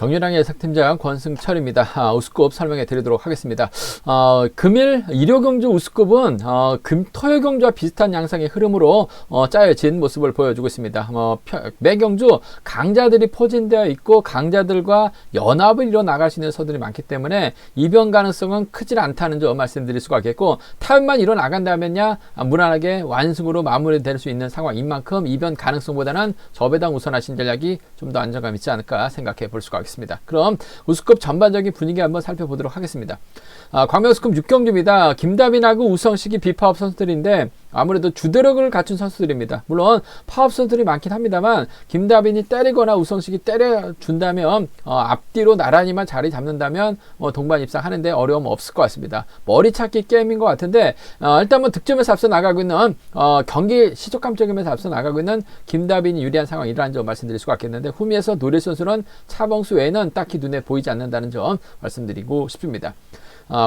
경륜왕의 예상팀장 권승철입니다. 우스급 설명해 드리도록 하겠습니다. 금일 일요경주 우스급은 토요경주와 비슷한 양상의 흐름으로 짜여진 모습을 보여주고 있습니다. 매경주 강자들이 포진되어 있고 강자들과 연합을 이뤄 나갈 수 있는 서들이 많기 때문에 이변 가능성은 크질 않다는 점 말씀드릴 수가 있겠고, 타협만 이뤄 나간다면야 무난하게 완승으로 마무리될 수 있는 상황인 만큼 이변 가능성보다는 저배당 우선하신 전략이 좀 더 안정감 있지 않을까 생각해 볼 수가 있습니다. 그럼 우스급 전반적인 분위기 한번 살펴보도록 하겠습니다. 광명우스급 6경주입니다. 김다빈하고 우성식이 비파업 선수들인데 아무래도 주도력을 갖춘 선수들입니다. 물론 파업 선수들이 많긴 합니다만 김다빈이 때리거나 우성식이 때려준다면 앞뒤로 나란히만 자리 잡는다면 동반 입상하는데 어려움 없을 것 같습니다. 머리 찾기 게임인 것 같은데 일단 득점에서 앞서 나가고 있는 경기 시적감적임에서 앞서 나가고 있는 김다빈이 유리한 상황이라는 점 말씀드릴 수가 있겠는데, 후미에서 노릴 선수는 차범수 외에는 딱히 눈에 보이지 않는다는 점 말씀드리고 싶습니다.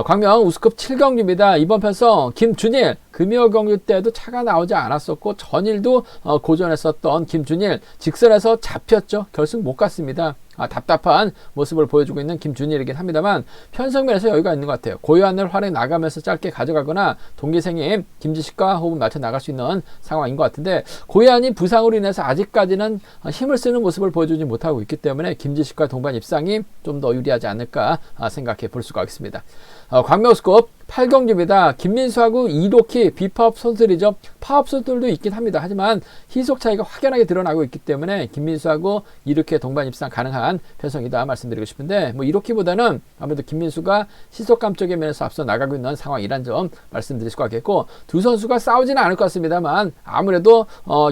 광명 우스급 7경주입니다. 이번 편성 김준일, 금요 경주 때도 차가 나오지 않았었고 전일도 고전했었던 김준일 직선에서 잡혔죠. 결승 못 갔습니다. 답답한 모습을 보여주고 있는 김준일이긴 합니다만 편성면에서 여유가 있는 것 같아요. 고요한을 활에 나가면서 짧게 가져가거나 동기생인 김지식과 호흡을 맞춰 나갈 수 있는 상황인 것 같은데, 고요한이 부상으로 인해서 아직까지는 힘을 쓰는 모습을 보여주지 못하고 있기 때문에 김지식과 동반 입상이 좀 더 유리하지 않을까 생각해 볼 수가 있습니다. 광명우스급 8경주입니다. 김민수하고 이로키 비파업 선수들이죠. 파업 선수들도 있긴 합니다. 하지만 희속 차이가 확연하게 드러나고 있기 때문에 김민수하고 이로키의 동반 입상 가능한 편성이다 말씀드리고 싶은데, 이로키보다는 아무래도 김민수가 시속감 쪽의 면에서 앞서 나가고 있는 상황이란 점 말씀드릴 수가 있겠고, 두 선수가 싸우지는 않을 것 같습니다만 아무래도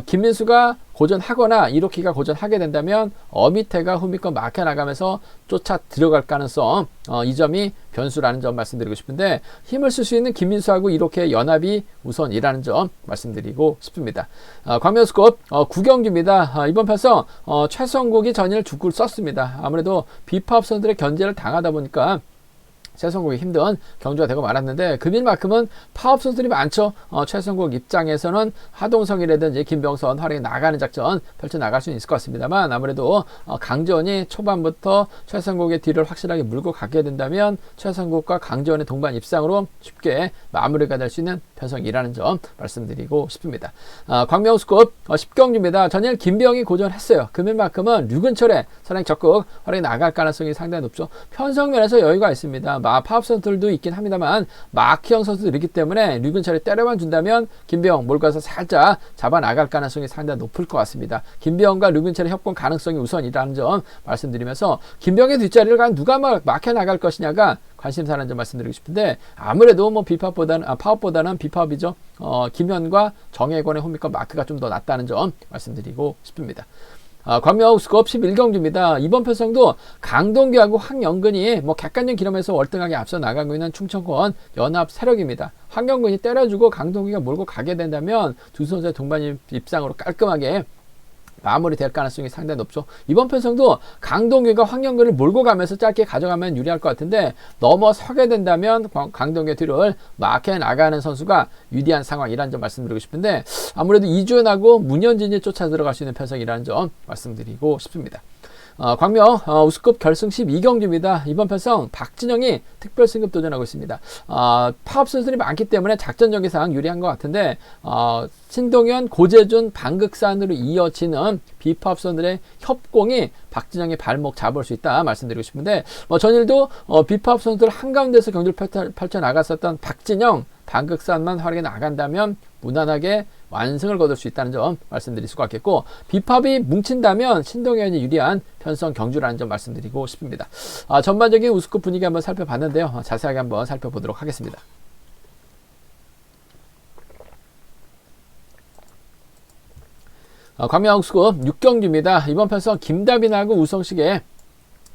김민수가 고전하거나 이로키가 고전하게 된다면 어미태가 후미권 막혀나가면서 쫓아 들어갈 가능성, 이 점이 변수라는 점 말씀드리고 싶은데, 힘을 쓸 수 있는 김민수하고 이렇게 연합이 우선이라는 점 말씀드리고 싶습니다. 광명우스급 9경주입니다. 이번 편성 최성국이 전일 죽구를 썼습니다. 아무래도 비파업 선수들의 견제를 당하다 보니까 최성국이 힘든 경주가 되고 말았는데, 금일만큼은 파업 선수들이 많죠. 최성국 입장에서는 하동성이라든지 김병선 활약이 나가는 작전 펼쳐나갈 수는 있을 것 같습니다만, 아무래도 강전이 초반부터 최성국의 뒤를 확실하게 물고 가게 된다면 최성국과 강전의 동반 입상으로 쉽게 마무리가 될 수 있는 편성이라는 점 말씀드리고 싶습니다. 광명우스급 10경주입니다. 전일 김병이 고전했어요. 금일만큼은 류근철의 선행 적극 활약이 나갈 가능성이 상당히 높죠. 편성면에서 여유가 있습니다. 파업 선수들도 있긴 합니다만 마키형 선수들이기 때문에 류근철이 때려만 준다면 김병 몰고 서 살짝 잡아 나갈 가능성이 상당히 높을 것 같습니다. 김병과 류근철의 협공 가능성이 우선이라는 점 말씀드리면서, 김병의 뒷자리를 과연 누가 막혀 나갈 것이냐가 관심사라는 점 말씀드리고 싶은데, 아무래도 파업보다는 비파업이죠. 김현과 정혜권의 홈미권 마크가 좀 더 낫다는 점 말씀드리고 싶습니다. 광명우스급 11경주입니다. 이번 편성도 강동규하고 황영근이 객관적 기록에서 월등하게 앞서 나가고 있는 충청권 연합 세력입니다. 황영근이 때려주고 강동규가 몰고 가게 된다면 두 선수의 동반 입상으로 깔끔하게 마무리될 가능성이 상당히 높죠. 이번 편성도 강동규가 황영근을 몰고 가면서 짧게 가져가면 유리할 것 같은데, 넘어서게 된다면 강동규 뒤를 막혀 나가는 선수가 유리한 상황이라는 점 말씀드리고 싶은데, 아무래도 이주연하고 문현진이 쫓아 들어갈 수 있는 편성이라는 점 말씀드리고 싶습니다. 광명 우스급 결승 12경주입니다. 이번 편성 박진영이 특별 승급 도전하고 있습니다. 파업 선수들이 많기 때문에 작전 전개상 유리한 것 같은데, 신동현, 고재준, 방극산으로 이어지는 비파업 선수들의 협공이 박진영의 발목 잡을 수 있다 말씀드리고 싶은데, 전일도 비파업 선수들 한가운데서 경주를 펼쳐 나갔었던 박진영, 방극산만 활약해 나간다면 무난하게 완승을 거둘 수 있다는 점 말씀드릴 수가 있겠고, 비팝이 뭉친다면 신동현이 유리한 편성 경주라는 점 말씀드리고 싶습니다. 전반적인 우스급 분위기 한번 살펴봤는데요. 자세하게 한번 살펴보도록 하겠습니다. 광명 우스급 6경주입니다. 이번 편성 김다빈하고 우성식의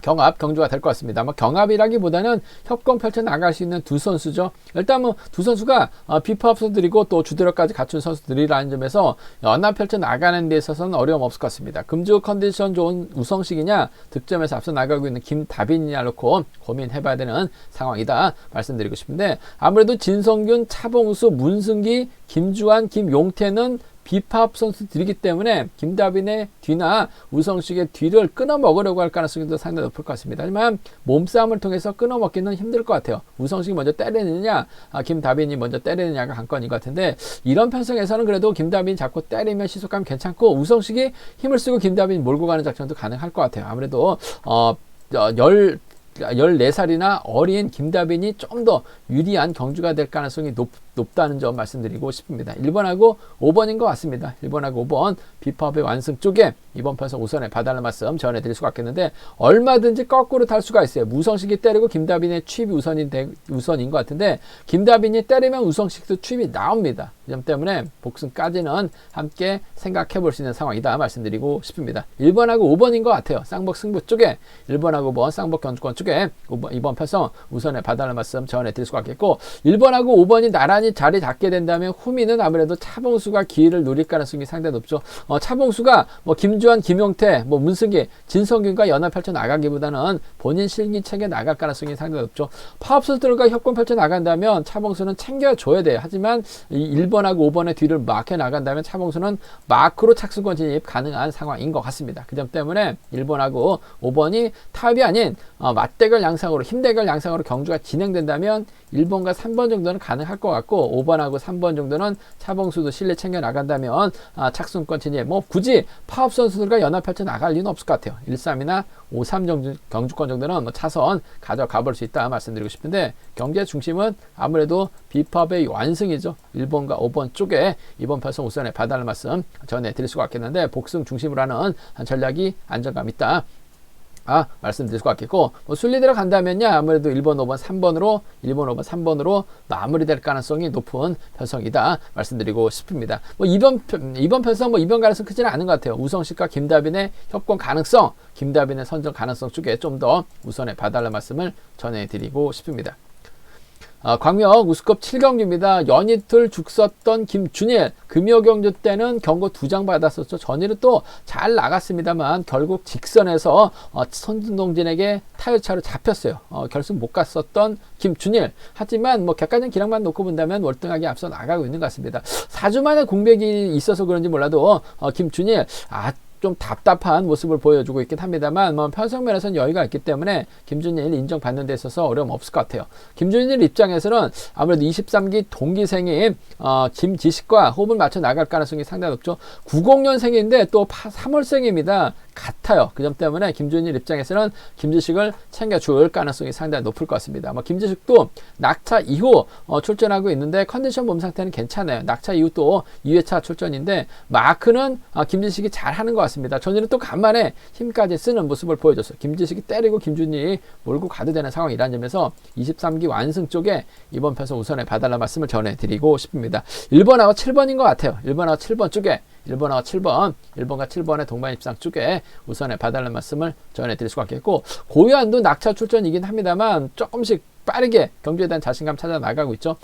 경합 경주가 될 것 같습니다. 경합이라기보다는 협공 펼쳐 나갈 수 있는 두 선수죠. 일단 두 선수가 비파업 선수들이고 또 주도력까지 갖춘 선수들이라는 점에서 연합 펼쳐 나가는 데 있어서는 어려움 없을 것 같습니다. 금주 컨디션 좋은 우성식이냐, 득점에서 앞서 나가고 있는 김다빈이냐 놓고 고민해봐야 되는 상황이다 말씀드리고 싶은데, 아무래도 진성균, 차봉수, 문승기, 김주환, 김용태는 비파업 선수들이기 때문에 김다빈의 뒤나 우성식의 뒤를 끊어 먹으려고 할 가능성이 더 상당히 높을 것 같습니다. 하지만 몸싸움을 통해서 끊어 먹기는 힘들 것 같아요. 우성식이 먼저 때리느냐, 김다빈이 먼저 때리느냐가 관건인 것 같은데, 이런 편성에서는 그래도 김다빈이 자꾸 때리면 시속감 괜찮고 우성식이 힘을 쓰고 김다빈이 몰고 가는 작전도 가능할 것 같아요. 아무래도 14살이나 어린 김다빈이 좀 더 유리한 경주가 될 가능성이 높다는 점 말씀드리고 싶습니다. 1번하고 5번인 것 같습니다. 1번하고 5번 비파업의 완승 쪽에 이번 편성 우선에 봐달라는 말씀 전해드릴 수가 있겠는데, 얼마든지 거꾸로 탈 수가 있어요. 우성식이 때리고 김다빈의 취입이 우선인 것 같은데, 김다빈이 때리면 우성식도 취입이 나옵니다. 이 점 때문에 복승까지는 함께 생각해 볼 수 있는 상황이다 말씀드리고 싶습니다. 1번하고 5번인 것 같아요. 쌍복 승부 쪽에 1번하고 5번 쌍복 경주권 쪽에 이번 편성 우선에 봐달라는 말씀 전해드릴 수가 있겠고, 1번하고 5번이 나란히 자리 잡게 된다면 후미는 아무래도 차봉수가 기회를 노릴 가능성이 상당히 높죠. 차봉수가 김주환, 김용태, 문승기, 진성균과 연합 펼쳐 나가기보다는 본인 실기책에 나갈 가능성이 상당히 높죠. 파업 선수들과 협공 펼쳐 나간다면 차봉수는 챙겨줘야 돼요. 하지만 이 1번하고 5번의 뒤를 막혀 나간다면 차봉수는 마크로 착수권 진입 가능한 상황인 것 같습니다. 그 점 때문에 1번하고 5번이 탑이 아닌 맞대결 양상으로, 힘대결 양상으로 경주가 진행된다면 1번과 3번 정도는 가능할 것 같고, 5번하고 3번 정도는 차봉수도 실내 챙겨 나간다면 착수권 진입, 굳이 파업 선수들과 연합 펼쳐 나갈 리는 없을 것 같아요. 1-3이나 5-3 정도 경주권 정도는 차선 가져가 볼 수 있다 말씀드리고 싶은데, 경기의 중심은 아무래도 비파업의 완승이죠. 1번과 5번 쪽에 이번 편성 우선에 봐달라는 말씀 전해드릴 수가 있겠는데, 복승 중심으로 하는 전략이 안정감 있다 말씀드릴 수가 있겠고, 순리대로 간다면요 아무래도 1번, 5번, 3번으로 1번, 5번, 3번으로 마무리될 가능성이 높은 편성이다 말씀드리고 싶습니다. 이번 편성 이번 가능성 크지는 않은 것 같아요. 우성식과 김다빈의 협공 가능성, 김다빈의 선정 가능성 쪽에 좀 더 우선에 봐달라는 말씀을 전해드리고 싶습니다. 광명 우스컵 7경주입니다. 연이틀 죽 썼던 김준일, 금요경주 때는 경고 2장 받았었죠. 전일은 또 잘 나갔습니다만 결국 직선에서 손동진에게 타요차로 잡혔어요. 결승 못 갔었던 김준일. 하지만 객관적 기량만 놓고 본다면 월등하게 앞서 나가고 있는 것 같습니다. 4주 만에 공백이 있어서 그런지 몰라도 김준일 좀 답답한 모습을 보여주고 있긴 합니다만 편성면에서는 여유가 있기 때문에 김준일 인정받는 데 있어서 어려움 없을 것 같아요. 김준일 입장에서는 아무래도 23기 동기생인 김지식과 호흡을 맞춰 나갈 가능성이 상당히 높죠. 90년생인데 또 3월생입니다. 같아요. 그 점 때문에 김준일 입장에서는 김지식을 챙겨줄 가능성이 상당히 높을 것 같습니다. 김지식도 낙차 이후 출전하고 있는데 컨디션 몸 상태는 괜찮아요. 낙차 이후 또 2회차 출전인데 마크는 김지식이 잘하는 것 같습니다. 전일은 또 간만에 힘까지 쓰는 모습을 보여줬어요. 김지식이 때리고 김준일이 몰고 가도 되는 상황이라는 점에서 23기 완승 쪽에 이번 편성 우선에 봐달라는 말씀을 전해드리고 싶습니다. 1번하고 7번인 것 같아요. 1번하고 7번 쪽에 1번하고 7번, 1번과 7번의 동반 입상 쪽에 우선에 봐달라는 말씀을 전해드릴 수가 있겠고, 고유한도 낙차 출전이긴 합니다만 조금씩 빠르게 경주에 대한 자신감 찾아 나가고 있죠.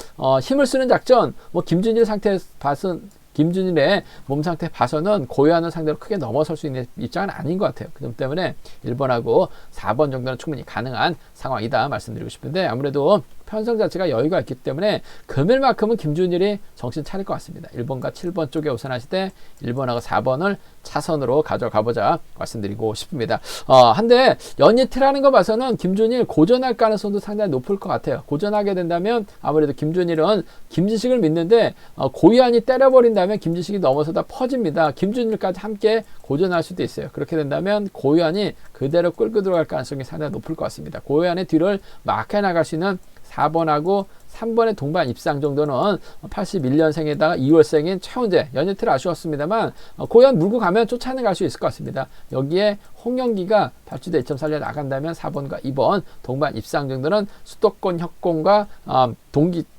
힘을 쓰는 작전, 김준일 상태 봐선 김준일의 몸 상태 봐서는 고유한을 상대로 크게 넘어설 수 있는 입장은 아닌 것 같아요. 그 점 때문에 1번하고 4번 정도는 충분히 가능한 상황이다 말씀드리고 싶은데, 아무래도 편성 자체가 여유가 있기 때문에 금일만큼은 김준일이 정신 차릴 것 같습니다. 1번과 7번 쪽에 우선하실 때 1번하고 4번을 차선으로 가져가보자 말씀드리고 싶습니다. 한데 연이틀하는 거 봐서는 김준일 고전할 가능성도 상당히 높을 것 같아요. 고전하게 된다면 아무래도 김준일은 김지식을 믿는데 고유한이 때려버린다면 김지식이 넘어서다 퍼집니다. 김준일까지 함께 고전할 수도 있어요. 그렇게 된다면 고유한이 그대로 끌고 들어갈 가능성이 상당히 높을 것 같습니다. 고유한의 뒤를 막해 나갈 수 있는 4번하고 3번의 동반 입상 정도는 81년생에다가 2월생인 최훈재, 연이틀 아쉬웠습니다만 고유한 물고 가면 쫓아내 갈 수 있을 것 같습니다. 여기에 홍영기가 발주대 2.4려 나간다면 4번과 2번 동반 입상 정도는 수도권 협공과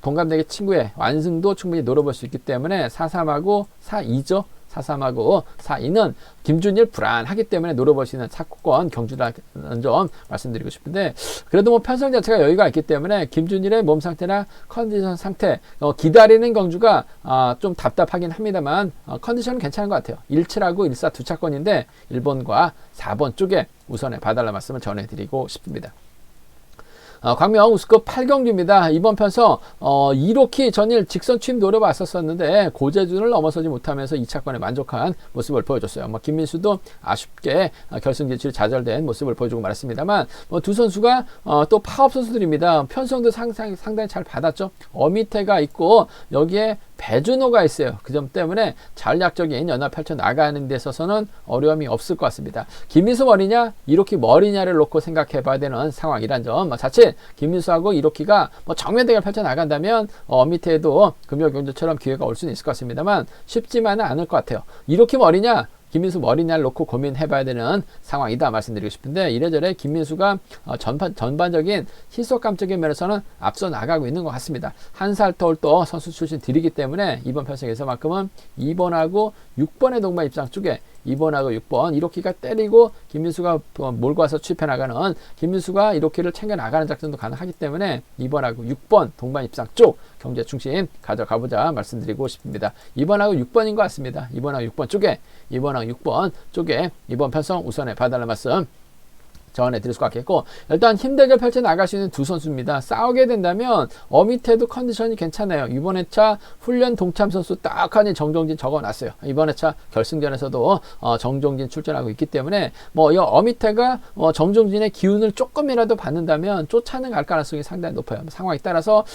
동갑내기 친구의 완승도 충분히 노려볼 수 있기 때문에 4-3하고 4-2죠. 4-3하고 4-2는 김준일 불안하기 때문에 노려볼 수 있는 차권 경주라는 점 말씀드리고 싶은데, 그래도 편성 자체가 여유가 있기 때문에 김준일의 몸 상태나 컨디션 상태, 기다리는 경주가 좀 답답하긴 합니다만 컨디션은 괜찮은 것 같아요. 1-7하고 1-4 두 차권인데 1번과 4번 쪽에 우선에 봐달라는 말씀을 전해드리고 싶습니다. 광명 우스컵 8경주입니다. 이번 편성 2로키 전일 직선 취임 노려봤었는데 고재준을 넘어서지 못하면서 2차권에 만족한 모습을 보여줬어요. 김민수도 아쉽게 결승 진출이 좌절된 모습을 보여주고 말았습니다만 두 선수가 또 파업 선수들입니다. 편성도 상당히 잘 받았죠. 어미태가 있고 여기에 배준호가 있어요. 그 점 때문에 전략적인 연합 펼쳐 나가는 데 있어서는 어려움이 없을 것 같습니다. 김민수 머리냐 이로키 머리냐를 놓고 생각해 봐야 되는 상황이란 점, 자칫 김민수하고 이로키가 정면 대결 펼쳐 나간다면 밑에도 금요경주처럼 기회가 올 수는 있을 것 같습니다만 쉽지만은 않을 것 같아요. 이로키 머리냐 김민수 머리냐를 놓고 고민해봐야 되는 상황이다 말씀드리고 싶은데, 이래저래 김민수가 전반적인 희소감적인 면에서는 앞서 나가고 있는 것 같습니다. 한 살 터울 또 선수 출신 들이기 때문에 이번 편성에서만큼은 2번하고 6번의 동반 입장 쪽에 2번하고 6번 이로키가 때리고 김민수가 몰고 와서 취입해 나가는, 김민수가 이로키를 챙겨 나가는 작전도 가능하기 때문에 2번하고 6번 동반 입장 쪽 경제 중심 가져가보자 말씀드리고 싶습니다. 2번하고 6번인 것 같습니다. 2번하고 6번 쪽에 2번하고 6번 쪽에 이번 편성 우선에 봐달라는 말씀 전해드릴 수가 있겠고, 일단 힘대결 펼쳐 나갈 수 있는 두 선수입니다. 싸우게 된다면 밑에도 컨디션이 괜찮아요. 이번 회차 훈련 동참 선수 딱하니 정종진 적어놨어요. 이번 회차 결승전에서도 정종진 출전하고 있기 때문에 이 밑에가 정종진의 기운을 조금이라도 받는다면 쫓아는 갈 가능성이 상당히 높아요. 상황에 따라서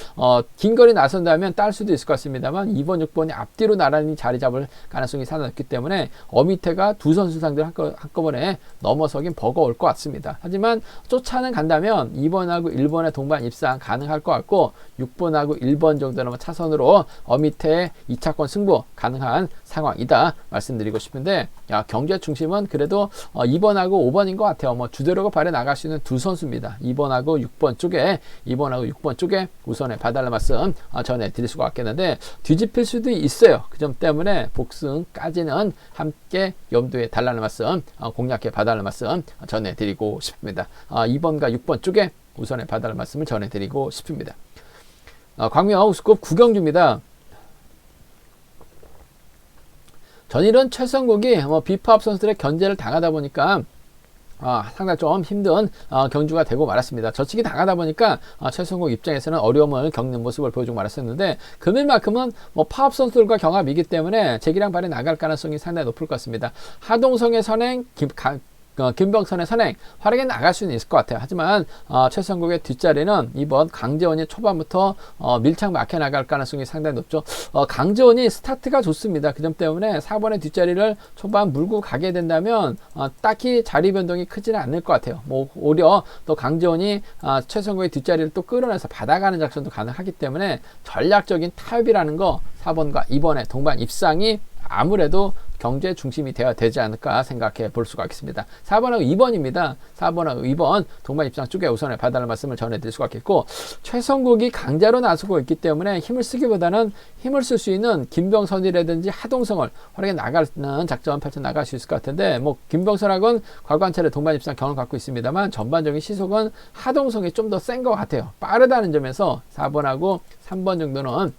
긴 거리 나선다면 딸 수도 있을 것 같습니다만 2번, 6번이 앞뒤로 나란히 자리 잡을 가능성이 상당히 높기 때문에 밑에가 두 선수 상대를 한꺼번에 넘어서긴 버거울 것 같습니다. 하지만 쫓아는 간다면 2번하고 1번의 동반 입상 가능할 것 같고, 6번하고 1번 정도는 차선으로 밑에 2차권 승부 가능한 상황이다 말씀드리고 싶은데, 경제 중심은 그래도 2번하고 5번인 것 같아요. 주대로가 발에 나갈 수 있는 두 선수입니다. 2번하고 6번 쪽에 우선에 봐달라는 말씀 전해드릴 수가 있겠는데, 뒤집힐 수도 있어요. 그 점 때문에 복승까지는 함께 염두에 달라는 말씀, 공략해 봐달라는 말씀 전해드리고 싶습니다. 2번과 6번 쪽에 우선에 봐달라는 말씀을 전해드리고 싶습니다. 광명 우스컵 9경주입니다. 전일은 최성국이 비파업 선수들의 견제를 당하다 보니까 상당히 좀 힘든 경주가 되고 말았습니다. 저치기 당하다 보니까 최성국 입장에서는 어려움을 겪는 모습을 보여주고 말았었는데, 금일만큼은 파업 선수들과 경합이기 때문에 재기량 발에 나갈 가능성이 상당히 높을 것 같습니다. 하동성의 선행, 김병선의 선행 활약에 나갈 수는 있을 것 같아요. 하지만 최성국의 뒷자리는 이번 강재원이 초반부터 밀착 막혀 나갈 가능성이 상당히 높죠. 강재원이 스타트가 좋습니다. 그 점 때문에 4번의 뒷자리를 초반 물고 가게 된다면 딱히 자리 변동이 크지는 않을 것 같아요. 오히려 또 강재원이 최성국의 뒷자리를 또 끌어내서 받아가는 작전도 가능하기 때문에 전략적인 타협이라는 거 4번과 2번의 동반 입상이 아무래도 경제 중심이 되어야 되지 않을까 생각해 볼 수가 있습니다. 4번하고 2번입니다. 4번하고 2번 동반 입장 쪽에 우선에 봐달라는 말씀을 전해드릴 수가 있겠고, 최성국이 강자로 나서고 있기 때문에 힘을 쓰기보다는 힘을 쓸 수 있는 김병선이라든지 하동성을 활용해 나가는 작전 펼쳐 나갈 수 있을 것 같은데, 김병선하고는 과거한차례 동반 입장 경험을 갖고 있습니다만 전반적인 시속은 하동성이 좀 더 센 것 같아요. 빠르다는 점에서 4번하고 3번 정도는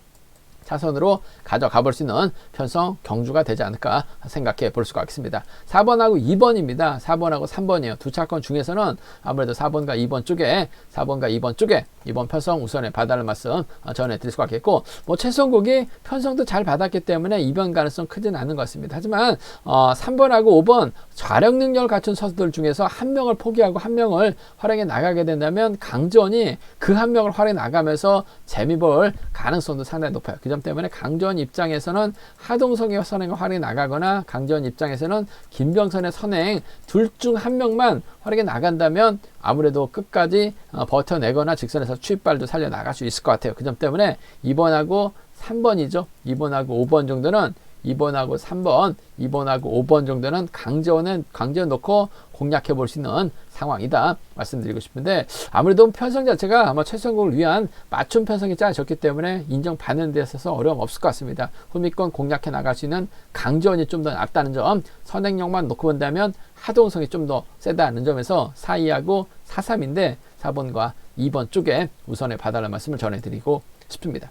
차선으로 가져가 볼 수 있는 편성 경주가 되지 않을까 생각해 볼 수가 있습니다. 4번하고 2번입니다. 4번하고 3번이에요. 두 차권 중에서는 아무래도 4번과 2번 쪽에 이번 편성 우선에 봐달라는 말씀 전해드릴 수가 있겠고, 최성국이 편성도 잘 받았기 때문에 이변 가능성 크지는 않은 것 같습니다. 하지만 3번하고 5번 좌력 능력을 갖춘 선수들 중에서 한 명을 포기하고 한 명을 활용해 나가게 된다면 강전이 그 한 명을 활용해 나가면서 재미볼 가능성도 상당히 높아요. 그 점 때문에 강전 입장에서는 하동성의 선행을 활용해 나가거나, 강전 입장에서는 김병선의 선행 둘 중 한 명만 활용해 나간다면 아무래도 끝까지 버텨내거나 직선에서 추입발도 살려 나갈 수 있을 것 같아요. 그 점 때문에 2번하고 3번이죠. 2번하고 5번 정도는 2번하고 3번, 2번하고 5번 정도는 강재원 놓고 공략해 볼 수 있는 상황이다 말씀드리고 싶은데, 아무래도 편성 자체가 최성국을 위한 맞춤 편성이 짜졌기 때문에 인정받는 데 있어서 어려움 없을 것 같습니다. 후미권 공략해 나갈 수 있는 강재원이 좀 더 낫다는 점, 선행력만 놓고 본다면 하동성이 좀 더 세다는 점에서 4-2하고 4-3인데 4번과 2번 쪽에 우선에 봐달라는 말씀을 전해드리고 싶습니다.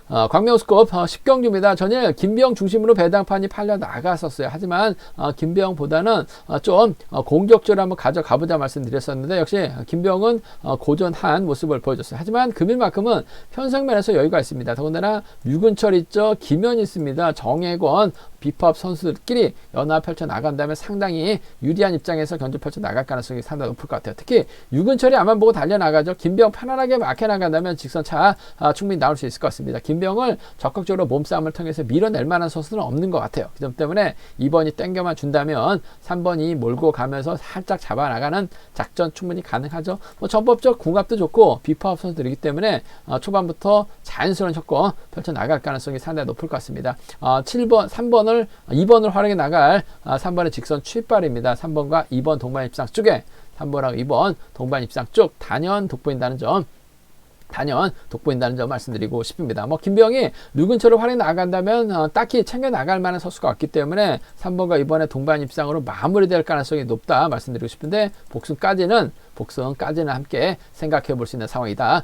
광명 우스컵 10경주입니다. 전일 김병 중심으로 배당판이 팔려 나갔었어요. 하지만 김병보다는 좀 공격적으로 한번 가져가보자 말씀드렸었는데 역시 김병은 고전한 모습을 보여줬어요. 하지만 금일만큼은 편성면에서 여유가 있습니다. 더군다나 류근철 있죠. 김현 있습니다. 정혜권 비법 선수들끼리 연합 펼쳐 나간다면 상당히 유리한 입장에서 견주 펼쳐 나갈 가능성이 상당히 높을 것 같아요. 특히 유근철이 앞만 보고 달려나가죠. 김병 편안하게 막혀 나간다면 직선차 충분히 나올 수 있을 것 같습니다. 김병을 적극적으로 몸싸움을 통해서 밀어낼 만한 선수는 없는 것 같아요. 그 점 때문에 2번이 땡겨만 준다면 3번이 몰고 가면서 살짝 잡아나가는 작전 충분히 가능하죠. 뭐 전법적 궁합도 좋고 비파업 선수들이기 때문에 초반부터 자연스러운 협공 펼쳐 나갈 가능성이 상당히 높을 것 같습니다. 7번, 3번을 2번을 활용해 나갈 3번의 직선 추입발입니다. 3번과 2번 동반 입상 쪽에 3번하고 2번 동반 입상 쪽 단연 돋보인다는 점 말씀드리고 싶습니다. 뭐 김병이 류근철을 활용해 나간다면 딱히 챙겨 나갈 만한 선수가 없기 때문에 3번과 2번의 동반 입상으로 마무리될 가능성이 높다 말씀드리고 싶은데 복승까지는 함께 생각해 볼 수 있는 상황이다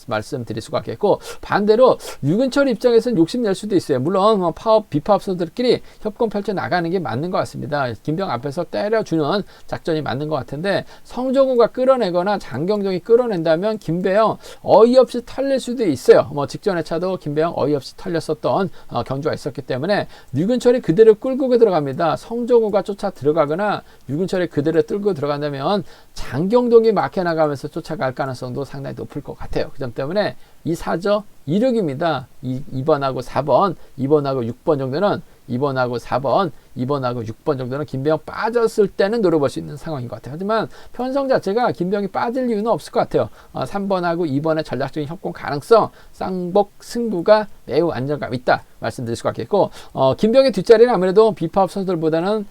말씀드릴 수가 있겠고, 반대로 류근철 입장에서는 욕심낼 수도 있어요. 물론 비파업 선수들끼리 협공 펼쳐 나가는 게 맞는 것 같습니다. 김병 앞에서 때려주는 작전이 맞는 것 같은데 성정우가 끌어내거나 장경정이 끌어낸다면 김배영 어이없이 털릴 수도 있어요. 뭐 직전의 차도 김배영 어이없이 털렸었던 경주가 있었기 때문에 류근철이 그대로 끌고 들어갑니다. 성정우가 쫓아 들어가거나 류근철이 그대로 끌고 들어간다면 장경동이 막혀나가면서 쫓아갈 가능성도 상당히 높을 것 같아요. 그 점 때문에 이 사저 2륙입니다. 2번하고 4번, 2번하고 6번 정도는 2번하고 4번, 2번하고 6번 정도는 김병 빠졌을 때는 노려볼 수 있는 상황인 것 같아요. 하지만 편성 자체가 김병이 빠질 이유는 없을 것 같아요. 3번하고 2번의 전략적인 협공 가능성, 쌍복 승부가 매우 안정감 있다 말씀드릴 수가 있겠고, 김병의 뒷자리는 아무래도 비파업 선수들보다는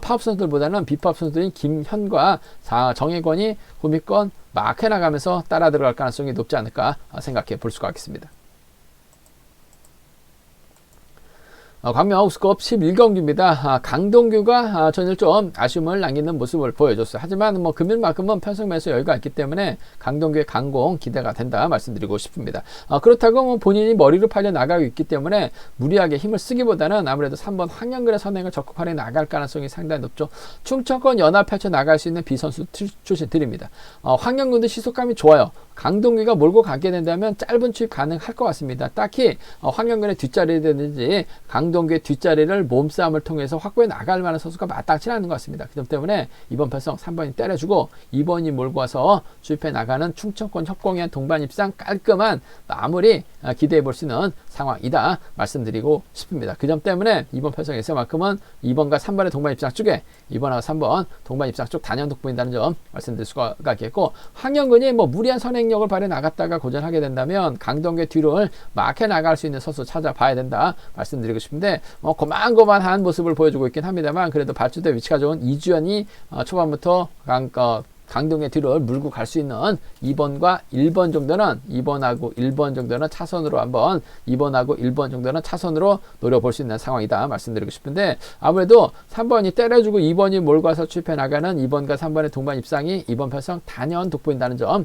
파업 선수들보다는 비파업 선수들인 김현과 정혜권이 후미권 막 해나가면서 따라 들어갈 가능성이 높지 않을까 생각해 볼 수가 있겠습니다. 광명 우스컵 11경주입니다. 강동규가 전일 좀 아쉬움을 남기는 모습을 보여줬어요. 하지만 뭐 금일만큼은 편성면에서 여유가 있기 때문에 강동규의 강공 기대가 된다 말씀드리고 싶습니다. 그렇다고 뭐 본인이 머리로 팔려 나가고 있기 때문에 무리하게 힘을 쓰기보다는 아무래도 3번 황영근의 선행을 적극 활용해 나갈 가능성이 상당히 높죠. 충청권 연합 펼쳐 나갈 수 있는 비선수 출신들입니다. 황영근도 시속감이 좋아요. 강동규가 몰고 가게 된다면 짧은 추입 가능할 것 같습니다. 딱히 황영근의 뒷자리라든지 강동규의 뒷자리를 몸싸움을 통해서 확보해 나갈 만한 선수가 마땅치 않은 것 같습니다. 그 점 때문에 이번 편성 3번이 때려주고 2번이 몰고 와서 추입해 나가는 충청권 협공에 한 동반 입상 깔끔한 마무리 기대해 볼 수 있는 상황이다 말씀드리고 싶습니다. 그 점 때문에 이번 편성에서만큼은 2번과 3번의 동반 입상 쪽에 2번하고 3번 동반 입상 쪽 단연 돋보인다는 점 말씀드릴 수가 있겠고, 황영근이 뭐 무리한 선행력을 발휘해 나갔다가 고전하게 된다면 강동규의 뒤를 막해 나갈 수 있는 선수 찾아봐야 된다 말씀드리고 싶은데, 고만고만한 모습을 보여주고 있긴 합니다만 그래도 발주대 위치가 좋은 이주연이 초반부터 강동의 뒤를 물고 갈 수 있는 2번과 1번 정도는 2번하고 1번 정도는 차선으로 한번 2번하고 1번 정도는 차선으로 노려볼 수 있는 상황이다 말씀드리고 싶은데, 아무래도 3번이 때려주고 2번이 몰고 와서 추입해 나가는 2번과 3번의 동반 입상이 이번 편성 단연 돋보인다는 점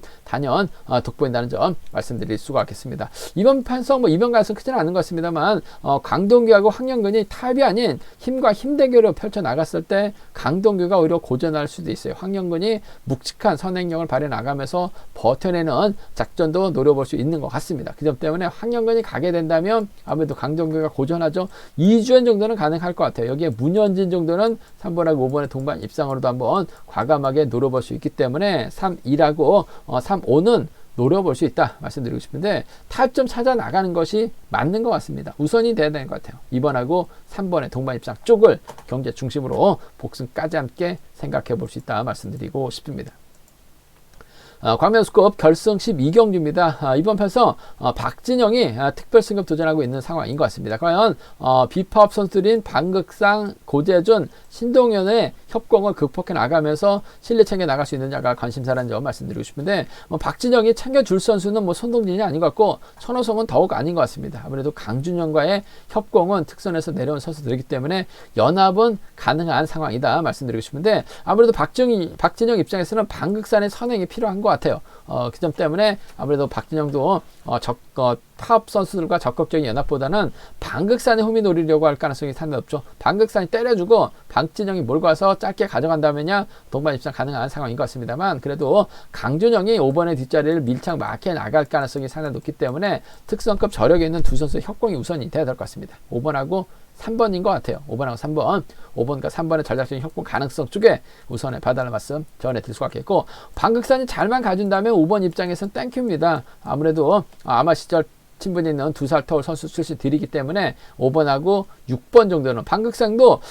말씀드릴 수가 있겠습니다. 이번 편성 이변 가능성 크지는 않은 것 같습니다만 강동규하고 황영근이 탑이 아닌 힘과 힘 대결을 펼쳐 나갔을 때 강동규가 오히려 고전할 수도 있어요. 황영근이 묵직한 선행력을 발휘해 나가면서 버텨내는 작전도 노려볼 수 있는 것 같습니다. 그 점 때문에 황영근이 가게 된다면 아무래도 강동규가 고전하죠. 이주연 정도는 가능할 것 같아요. 여기에 문현진 정도는 3번하고 5번의 동반 입상으로도 한번 과감하게 노려볼 수 있기 때문에 3-2라고 3-5는 노려볼 수 있다 말씀드리고 싶은데, 타점 찾아 나가는 것이 맞는 것 같습니다. 우선이 돼야 되는 것 같아요. 2번하고 3번의 동반 입상 쪽을 경제 중심으로 복승까지 함께 생각해 볼 수 있다 말씀드리고 싶습니다. 광명 우스컵 결승 12경주입니다. 이번 편성 박진영이 특별 승급 도전하고 있는 상황인 것 같습니다. 과연 비파업 선수들인 방극상, 고재준, 신동현의 협공을 극복해 나가면서 실내 챙겨 나갈 수 있느냐가 관심사라는 점 말씀드리고 싶은데, 박진영이 챙겨줄 선수는 손동진이 아닌 것 같고 천호성은 더욱 아닌 것 같습니다. 아무래도 강준영과의 협공은 특선에서 내려온 선수들이기 때문에 연합은 가능한 상황이다 말씀드리고 싶은데, 아무래도 박진영 입장에서는 방극산의 선행이 필요한 것 것 같아요. 그 점 때문에 아무래도 박진영도 탑 선수들과 적극적인 연합보다는 방극산에 홈이 노리려고 할 가능성이 상당히 높죠. 방극산이 때려주고 박진영이 몰고 와서 짧게 가져간다면야 동반 입상 가능한 상황인 것 같습니다만, 그래도 강준영이 5번의 뒷자리를 밀착 마크해 나갈 가능성이 상당히 높기 때문에 특성급 저력에 있는 두 선수의 협공이 우선이 돼야 될 것 같습니다. 5번하고 3번인 것 같아요. 5번하고 3번, 5번과 3번의 전략적인 협공 가능성 쪽에 우선의 봐달라는 말씀 전해드릴 수가 있겠고, 방극산이 잘만 가준다면 5번 입장에서는 땡큐입니다. 아무래도 아마 시절 친분이 있는 2살 터울 선수 출신들이기 때문에 5번하고 6번 정도는 방극상도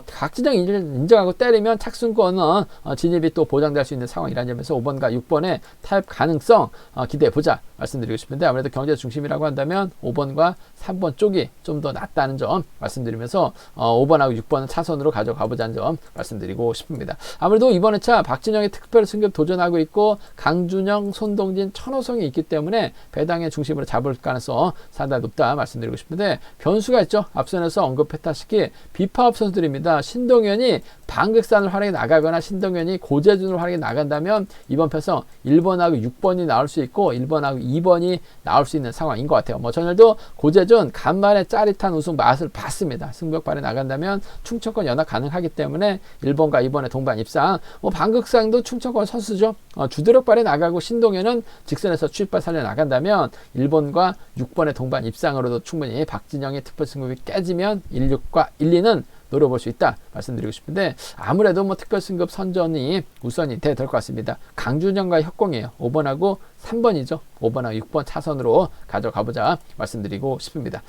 각지정 인정하고 때리면 착순권은 진입이 또 보장될 수 있는 상황이라는 점에서 5번과 6번의 타협 가능성 기대해보자 말씀드리고 싶은데, 아무래도 경제 중심이라고 한다면 5번과 3번 쪽이 좀 더 낫다는 점 말씀드리면서 5번하고 6번은 차선으로 가져가보자는 점 말씀드리고 싶습니다. 아무래도 이번 회차 박진영의 특별 승급 도전하고 있고 강준영, 손동진, 천호성이 있기 때문에 배당의 중심으로 잡을 가능성 상당히 높다 말씀드리고 싶은데, 변수가 있죠. 앞선에서 언급했다시피 비파업 선수들입니다. 신동현이 방극산을 활용해 나가거나 신동현이 고재준을 활용해 나간다면 이번 편성 1번하고 6번이 나올 수 있고 1번하고 2번이 나올 수 있는 상황인 것 같아요. 전날도 고재준 간만에 짜릿한 우승 맛을 봤습니다. 승벽발에 나간다면 충청권 연합 가능하기 때문에 1번과 2번의 동반 입상. 방극상도 충청권 선수죠. 주드력발에 나가고 신동현은 직선에서 추입발 살려 나간다면 1번과 6번의 동반 입상으로도 충분히 박진영의 특별 승급이 깨지면 1, 6과 1, 2는 노려볼 수 있다 말씀드리고 싶은데, 아무래도 특별 승급 선전이 우선이 돼야 될 것 같습니다. 강준영과의 협공이에요. 5번하고 3번이죠. 5번하고 6번 차선으로 가져가보자 말씀드리고 싶습니다.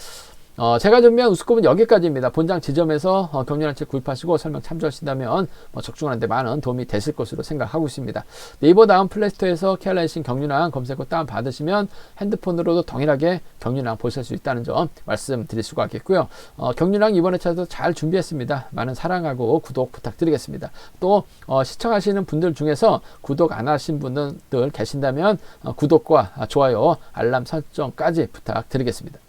제가 준비한 우스컵은 여기까지입니다. 본장 지점에서 경륜한 책 구입하시고 설명 참조하신다면 적중하는 데 많은 도움이 되실 것으로 생각하고 있습니다. 네이버 다음 플레이스토어에서 케알라이신 경륜한 검색 후 다운받으시면 핸드폰으로도 동일하게 경륜한 보실 수 있다는 점 말씀드릴 수가 있겠고요. 경륜한 이번 회차도 잘 준비했습니다. 많은 사랑하고 구독 부탁드리겠습니다. 또 시청하시는 분들 중에서 구독 안 하신 분들 계신다면 구독과 좋아요, 알람 설정까지 부탁드리겠습니다.